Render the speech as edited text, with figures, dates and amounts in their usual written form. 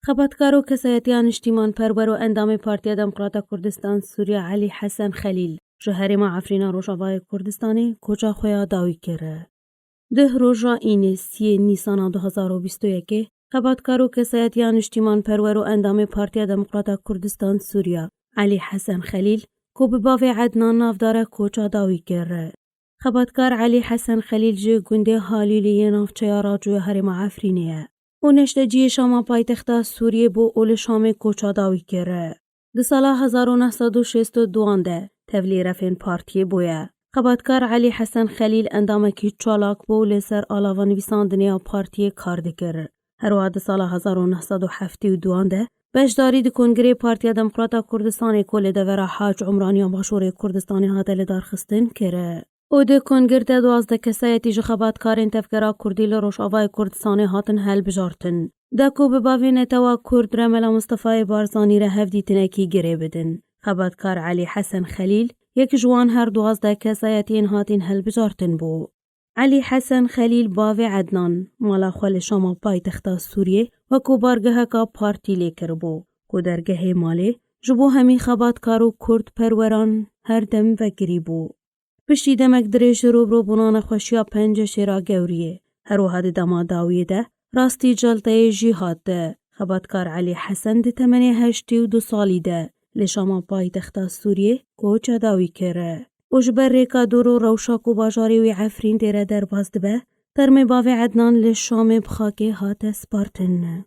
خبرنگار و کسایتیان اجتماعی پرور و اندام پارتی دموکرات کردستان سوریه علی حسن خلیل جهرم عفرینا روشاوای کردستانی کجا خویا داوی کرده. ده روزا این 3 نیسان 2021 خبرنگار و کسایتیان اجتماعی پرور و اندام پارتی دموکرات کردستان سوریه علی حسن خلیل کو به باوی عدنان نافدار کجا داوی کرده. خبرنگار علی حسن خلیل جه گنده حالیلی نافچه راجوی هرم عفرینیه. و نشتجی شام پایتخت سوریه با اول شام کوچا داوی کرده. ده سال 1962 ده تولی رفین پارتی بویه. خبرنگار علی حسن خلیل اندامکی چالاک با لسر آلاوان ویساندنیا پارتی کار دکر. هر وقت سال 1972 ده بشداری ده کنگره پارتی دموکرات کردستان کل دورا حاج عمرانی مشهور کردستانی هاتل دارخستن کره. او ده کنگرده 12 کسایتی جو خبرنگارین تفکرا کردی لروش آوای کردستانی هاتن هل بجارتن. دکو به باوی نتوا کرد رملا مصطفی بارزانی را هفدیتن اکی گره بدن. خبرنگار علی حسن خلیل یک جوان هر 12 کسایتین هاتین هل بجارتن بو. علی حسن خلیل باوی عدنان مالا خوال شما پایتخت سوریه و کو بارگه کا پارتی لیکر بو. کو درگه مالی جبو همی خبرنگارو کرد پروران هر دم و گری بو. پشتی دمک دریش رو بنان خوشیا 5 شیرا گوریه. هر وحد دما داویه ده راستی جلطه جیهاد ده. خبرنگار علی حسن ده 82 سالی ده. لشما پایتخت سوریه کوچا داوی کره. اجبر ریکا دورو روشاک و باجاری وی عفرین دیره در باز ده به. ترمی باوی عدنان لشام بخاکه هات سپارتن.